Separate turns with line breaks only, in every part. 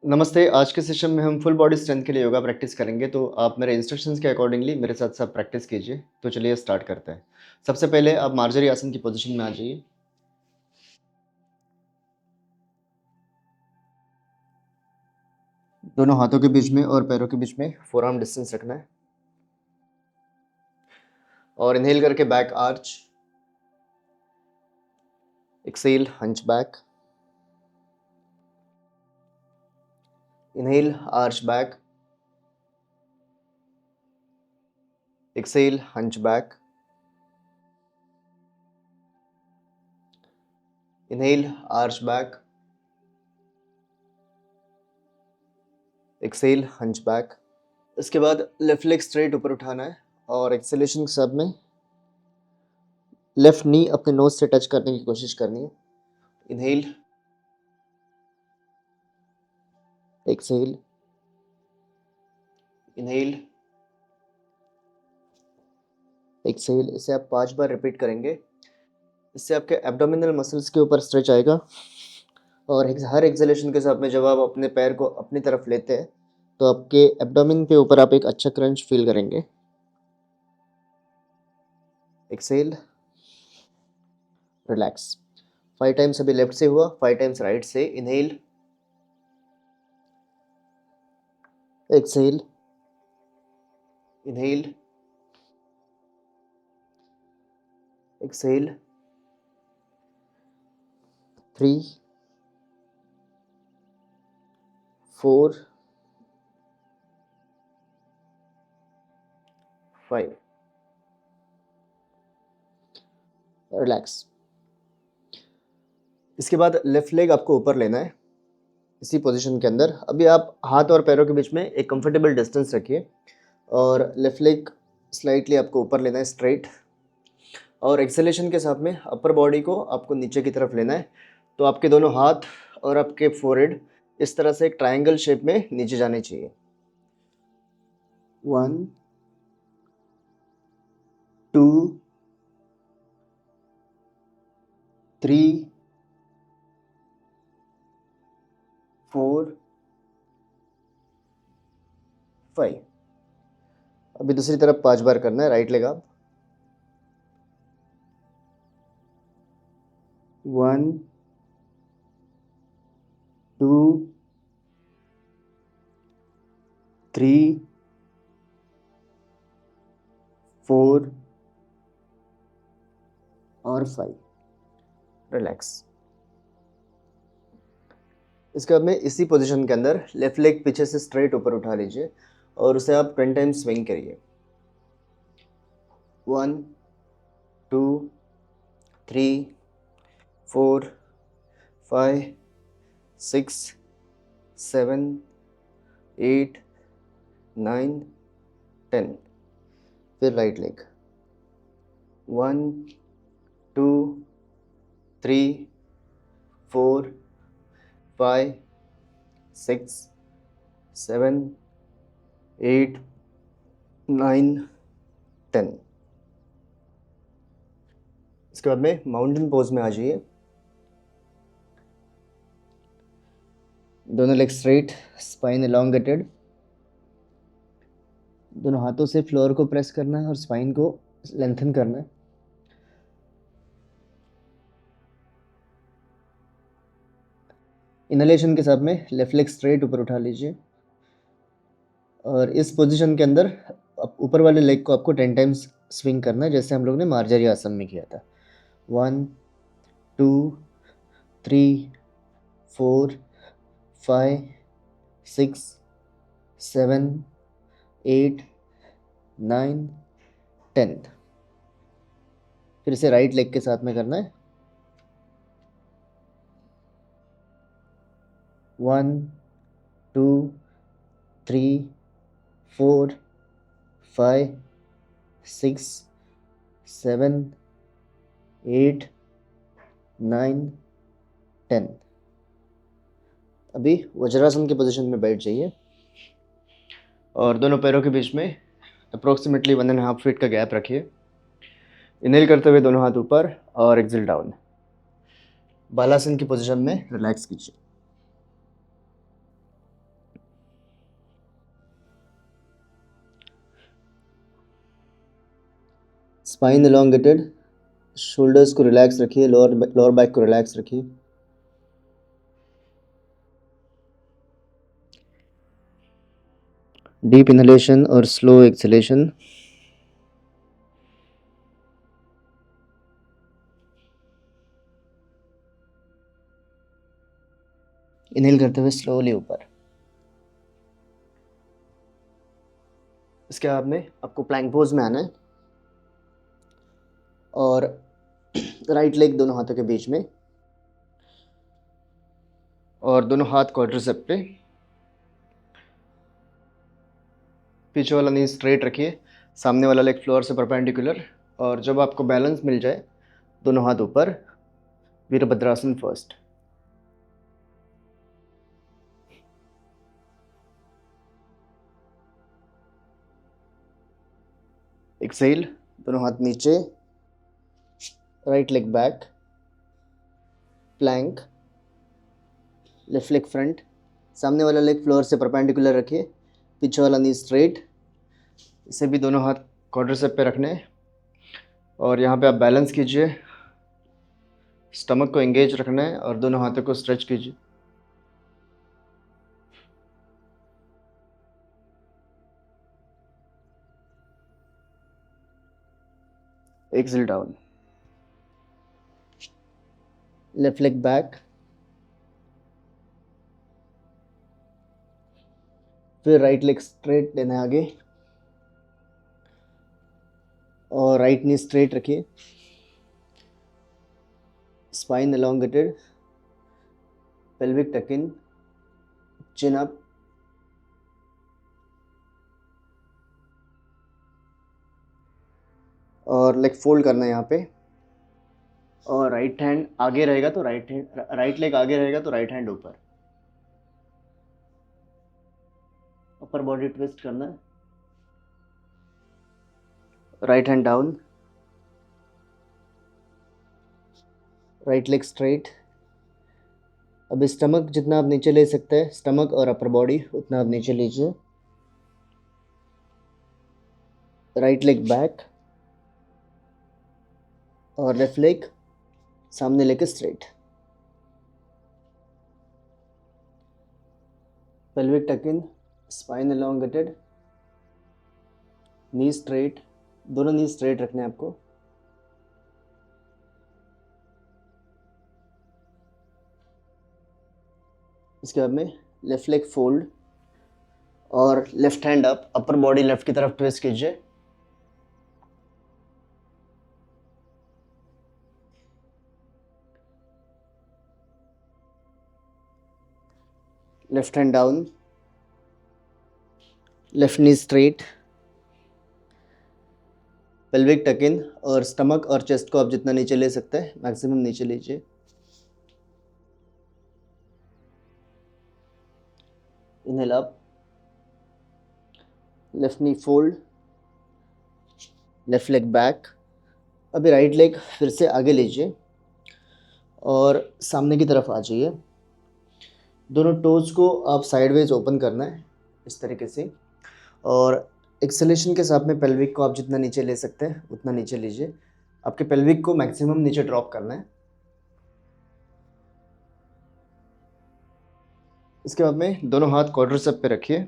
नमस्ते, आज के सेशन में हम फुल बॉडी स्ट्रेंथ के लिए योगा प्रैक्टिस करेंगे, तो आप मेरे इंस्ट्रक्शंस के अकॉर्डिंगली मेरे साथ-साथ प्रैक्टिस कीजिए। तो चलिए स्टार्ट करते हैं। सबसे पहले आप मार्जरी आसन की पोज़ीशन में आ जाइए। दोनों हाथों के बीच में और पैरों के बीच में फोरआर्म डिस्टेंस रखना है और इन्हेल करके back arch, exhale hunch back, inhale arch back, exhale hunch back, inhale arch back, exhale hunch back. इसके बाद लेफ्ट लेग स्ट्रेट ऊपर उठाना है और एक्सेलेशन के साथ में लेफ्ट नी अपने नोज से टच करने की कोशिश करनी है। Inhale, exhale, inhale, exhale. इसे आप 5 बार रिपीट करेंगे। इससे आपके एब्डोमिनल मसल्स के ऊपर स्ट्रेच आएगा और हर एक्सहेलेशन के साथ में जब आप अपने पैर को अपनी तरफ लेते हैं तो आपके एब्डोमेन के ऊपर आप एक अच्छा क्रंच फील करेंगे। Exhale, relax. 5 टाइम्स अभी लेफ्ट से हुआ, 5 टाइम्स राइट से। Inhale, exhale, inhale, exhale. 3, 4, 5, relax. इसके बाद लेफ्ट लेग आपको ऊपर लेना है इसी पोजीशन के अंदर। अभी आप हाथ और पैरों के बीच में एक कंफर्टेबल डिस्टेंस रखिए और लेफ्ट लेग स्लाइटली आपको ऊपर लेना है स्ट्रेट और एक्सेलेशन के साथ में अपर बॉडी को आपको नीचे की तरफ लेना है। तो आपके दोनों हाथ और आपके फोरहेड इस तरह से एक ट्रायंगल शेप में नीचे जाने चाहिए। 1, 2, 3, 4, 5। अभी दूसरी तरफ 5 बार करना है। राइट लेग आप। 1, 2, 3, 4 और 5। रिलैक्स। इसके बाद में इसी पोजीशन के अंदर लेफ्ट लेग पीछे से स्ट्रेट ऊपर उठा लीजिए और उसे आप 10 टाइम्स स्विंग करिए। 1, 2, 3, 4, 5, 6, 7, 8, 9, 10। फिर राइट लेग। 1, 2, 3, 4, 5, 6, 7, 8, 9, 10। इसके बाद में माउंटेन पोज में आ जाइए। दोनों लेग स्ट्रेट, स्पाइन एलोंगेटेड। दोनों हाथों से फ्लोर को प्रेस करना है और स्पाइन को लेंथन करना है। इनहेलेशन के साथ में लेफ्ट लेग स्ट्रेट ऊपर उठा लीजिए और इस पोजीशन के अंदर ऊपर वाले लेग को आपको 10 टाइम्स स्विंग करना है, जैसे हम लोग ने मार्जरी आसन में किया था। 1, 2, 3, 4, 5, 6, 7, 8, 9, 10। फिर इसे राइट लेग के साथ में करना है। 1, 2, 3, 4, 5, 6, 7, 8, 9, 10। अभी वज्रासन की पोजीशन में बैठ जाइए और दोनों पैरों के बीच में अप्रोक्सीमेटली 1.5 फीट का गैप रखिए। इनहेल करते हुए दोनों हाथ ऊपर और एक्सहेल डाउन। बालासन की पोजीशन में रिलैक्स कीजिए। स्पाइन एलोंगेटेड, शोल्डर्स को रिलैक्स रखिए, लोअर बैक को रिलैक्स रखिए। डीप इनहेलेशन और स्लो एक्सहेलेशन। इनहेल करते हुए स्लोली ऊपर। इसके बाद में आपको प्लैंक पोज में आना है और राइट लेग दोनों हाथों के बीच में और दोनों हाथ क्वाड्रिसेप पे। पीछे वाला नी स्ट्रेट रखिए, सामने वाला लेग फ्लोर से परपेंडिकुलर। और जब आपको बैलेंस मिल जाए, दोनों हाथ ऊपर, वीरभद्रासन फर्स्ट। एक्सेल, दोनों हाथ नीचे, right leg back, plank, left leg front. सामने वाला लेग फ्लोर से परपेंडिकुलर रखिए, पीछे वाला नी स्ट्रेट। इसे भी दोनों हाथ क्वाड्रिसेप पे रखने हैं और यहाँ पे आप बैलेंस कीजिए, स्टमक को एंगेज रखना है और दोनों हाथों को स्ट्रेच कीजिए। Exhale down, left leg back, फिर राइट लेग स्ट्रेट लेना है आगे और राइट नी स्ट्रेट रखिए, स्पाइन एलोंगेटेड, पेल्विक टक इन, चिन अप। और लेग फोल्ड करना है यहाँ पे। और राइट हैंड आगे रहेगा तो राइट लेग आगे रहेगा तो राइट हैंड ऊपर। अपर बॉडी ट्विस्ट करना है, right hand down, right leg straight. अब स्टमक जितना आप नीचे ले सकते हैं, स्टमक और अपर बॉडी उतना आप नीचे लीजिए। राइट लेग बैक और लेफ्ट लेग सामने लेके स्ट्रेट। पेल्विक टक इन, स्पाइन एलोंगेटेड, नी स्ट्रेट, दोनों नी स्ट्रेट रखने हैं आपको। इसके बाद में लेफ्ट लेग फोल्ड और left hand up, upper body left की तरफ ट्विस्ट कीजिए। Left hand down, left knee straight, pelvic टक इन और स्टमक और चेस्ट को आप जितना नीचे ले सकते हैं मैक्सिमम नीचे लीजिए। इनहेल अप, लेफ्ट नी फोल्ड, लेफ्ट लेग बैक। अभी राइट लेग फिर से आगे लीजिए और सामने की तरफ आ जाइए। दोनों टोज को आप साइडवेज ओपन करना है इस तरीके से। और एक्सेलेशन के साथ में पेल्विक को आप जितना नीचे ले सकते हैं उतना नीचे लीजिए। आपके पेल्विक को मैक्सिमम नीचे ड्रॉप करना है। इसके बाद में दोनों हाथ क्वाड्रिसेप पे रखिए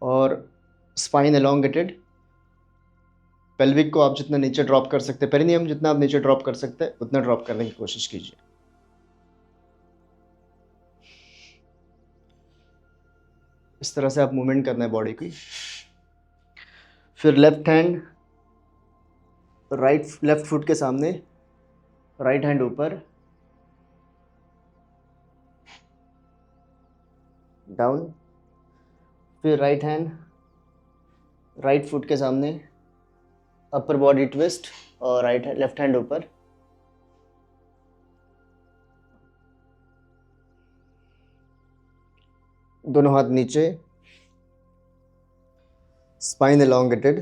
और स्पाइन एलोंगेटेड। पेल्विक को आप जितना नीचे ड्रॉप कर सकते हैं, पेरिनियम जितना आप नीचे ड्रॉप कर सकते हैं उतना ड्रॉप करने की कोशिश कीजिए। इस तरह से आप मूवमेंट करना है बॉडी की। फिर लेफ्ट हैंड लेफ्ट फुट के सामने, राइट हैंड ऊपर, डाउन। फिर राइट हैंड राइट फुट के सामने, अपर बॉडी ट्विस्ट और लेफ्ट हैंड ऊपर। दोनों हाथ नीचे, स्पाइन एलोंगेटेड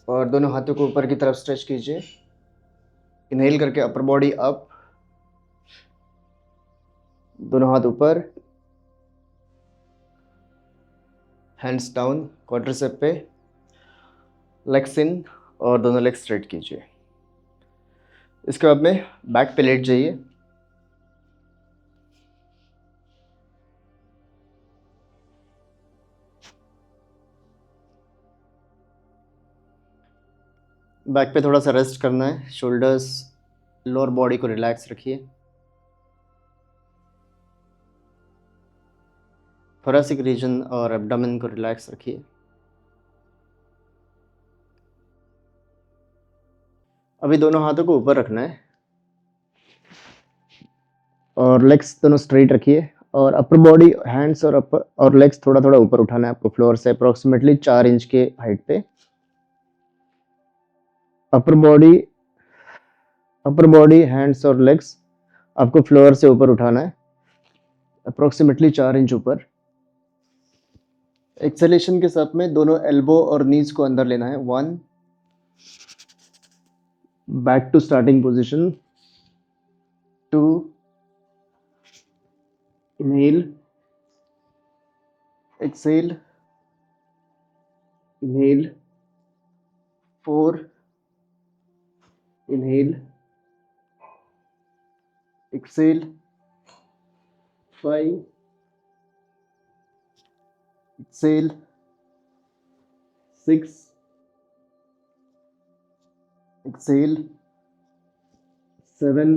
और दोनों हाथों को ऊपर की तरफ स्ट्रेच कीजिए। इनहेल करके अपर बॉडी अप, दोनों हाथ ऊपर, हैंड्स डाउन क्वाड्रिसेप पे, लेग्स इन और दोनों लेग स्ट्रेट कीजिए। इसके बाद में बैक पे लेट जाइए। बैक पे थोड़ा सा रेस्ट करना है, शोल्डर्स, लोअर बॉडी को रिलैक्स रखिए। थोरेसिक रीजन और एब्डोमेन को रिलैक्स रखिए। अभी दोनों हाथों को ऊपर रखना है और लेग्स दोनों स्ट्रेट रखिए और अपर बॉडी, हैंड्स और अपर और लेग्स थोड़ा थोड़ा ऊपर उठाना है आपको फ्लोर से अप्रोक्सीमेटली 4 इंच के हाइट पे। अपर बॉडी, हैंड्स और लेग्स आपको फ्लोर से ऊपर उठाना है अप्रोक्सीमेटली 4 इंच ऊपर। एक्सेलेशन के साथ में दोनों एल्बो और नीज को अंदर लेना है। 1, back to starting position. 2, inhale, exhale, inhale. 4, inhale, exhale. 5, exhale. 6, exhale. 7,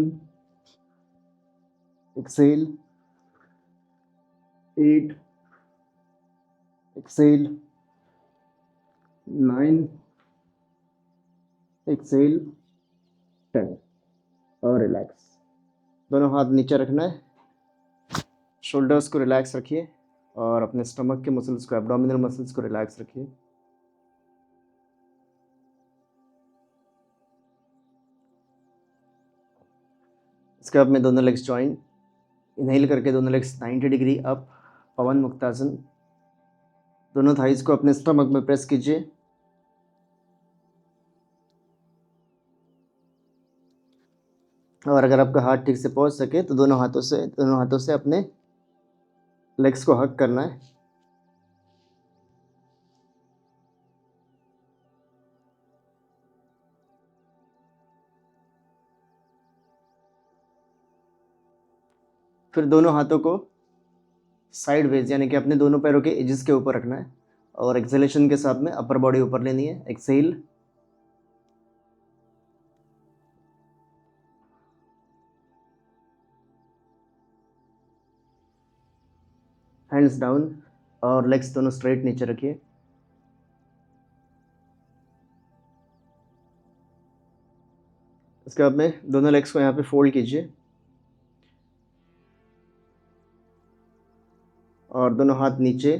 exhale. 8, exhale. 9, exhale. 10 और रिलैक्स। दोनों हाथ नीचे रखना है, शोल्डर्स को रिलैक्स रखिए और अपने स्टमक के मसल्स को, एब्डोमिनल मसल्स को रिलैक्स रखिए। इसके बाद में दोनों लेग्स ज्वाइन, इनहेल करके दोनों लेग्स 90 डिग्री अप, पवन मुक्तासन। दोनों थाइज को अपने स्टमक में प्रेस कीजिए। और अगर आपका हाथ ठीक से पहुंच सके तो दोनों हाथों से अपने लेग्स को हग करना है। फिर दोनों हाथों को साइड वेज यानी कि अपने दोनों पैरों के एजेस के ऊपर रखना है और एक्सेलेशन के साथ में अपर बॉडी ऊपर लेनी है। एक्सेल, हैंड्स डाउन और लेग्स दोनों स्ट्रेट नीचे रखिए। इसके बाद में दोनों लेग्स को यहाँ पे फोल्ड कीजिए और दोनों हाथ नीचे,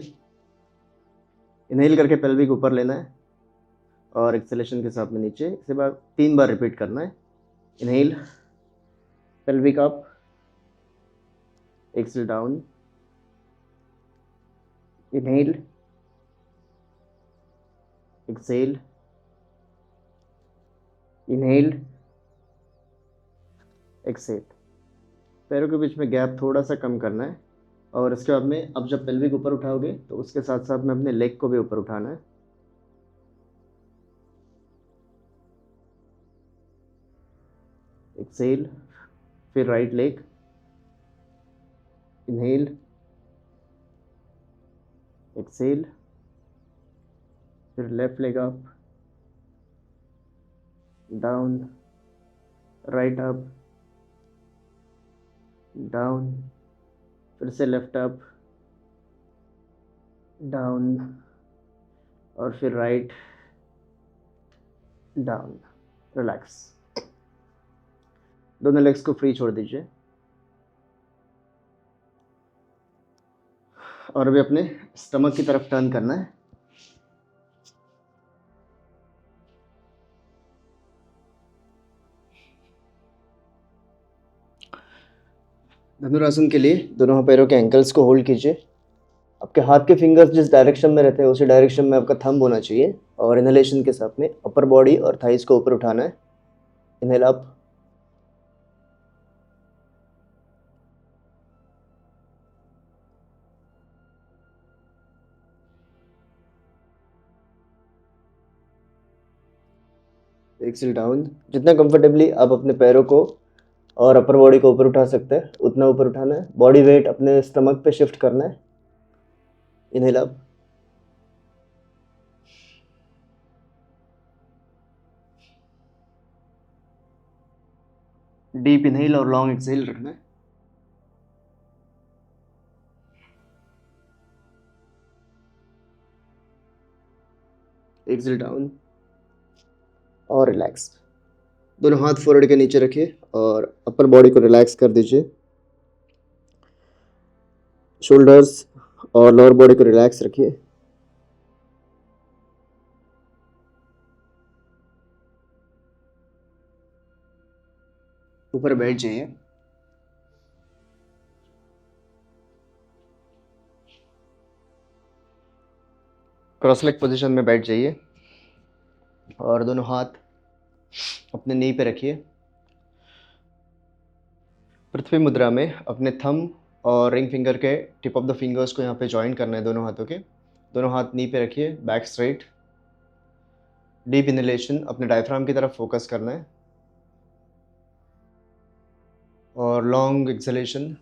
इनहेल करके पेल्विक ऊपर लेना है और एक्सेलेशन के साथ में नीचे। इसके बाद 3 बार रिपीट करना है। Inhale, pelvic up, exhale down, inhale, exhale, inhale, exhale. पैरों के बीच में गैप थोड़ा सा कम करना है और इसके बाद में अब जब पेल्विक ऊपर उठाओगे तो उसके साथ साथ में अपने लेग को भी ऊपर उठाना है। एक्सेल, फिर राइट लेग, इनहेल, एक्सेल, फिर left leg up, down, right up, down, फिर से लेफ्ट अप, डाउन और फिर राइट, डाउन। रिलैक्स। दोनों लेग्स को फ्री छोड़ दीजिए और अभी अपने स्टमक की तरफ टर्न करना है। धनुरासन के लिए दोनों पैरों के एंकल्स को होल्ड कीजिए। आपके हाथ के फिंगर्स जिस डायरेक्शन में रहते हैं उसी डायरेक्शन में आपका थंब होना चाहिए और इनहेलेशन के साथ में अपर बॉडी और थाइस को ऊपर उठाना है। Inhale up, exhale down. जितना कंफर्टेबली आप अपने पैरों को और अपर बॉडी को ऊपर उठा सकते हैं उतना ऊपर उठाना है। बॉडी वेट अपने स्टमक पे शिफ्ट करना है। इनहेल अप, डीप इनहेल और लॉन्ग एक्सहेल रखना है। एक्सेल डाउन और रिलैक्स। दोनों हाथ फोrehead के नीचे रखिए और अपर बॉडी को रिलैक्स कर दीजिए। शोल्डर्स और लोअर बॉडी को रिलैक्स रखिए। ऊपर बैठ जाइए। क्रॉस लेग पोजीशन में बैठ जाइए और दोनों हाथ अपने नी पे रखिए। पृथ्वी मुद्रा में अपने थंब और रिंग फिंगर के टिप ऑफ द फिंगर्स को यहाँ पे जॉइन करना है दोनों हाथों के। दोनों हाथ नी पे रखिए, बैक स्ट्रेट। डीप इनहेलेशन अपने डायफ्राम की तरफ फोकस करना है और long exhalation.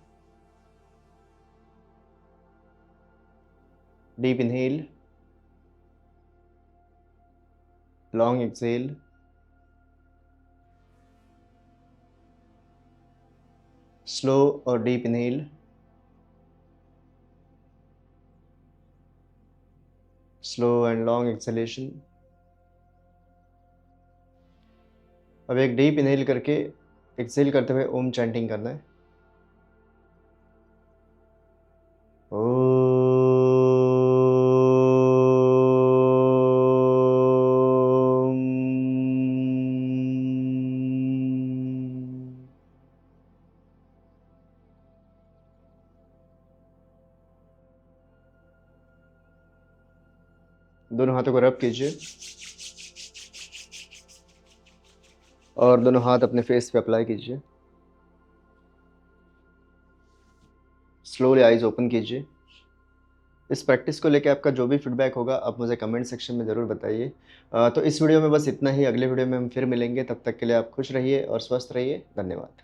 Deep inhale, long exhale, slow और deep inhale, slow and long exhalation. अब एक डीप इनहेल करके एक्सहेल करते हुए ओम चैंटिंग करना है। दोनों हाथों को रब कीजिए और दोनों हाथ अपने फेस पे अप्लाई कीजिए। स्लोली आइज ओपन कीजिए। इस प्रैक्टिस को लेके आपका जो भी फीडबैक होगा आप मुझे कमेंट सेक्शन में ज़रूर बताइए। तो इस वीडियो में बस इतना ही। अगले वीडियो में हम फिर मिलेंगे। तब तक के लिए आप खुश रहिए और स्वस्थ रहिए। धन्यवाद।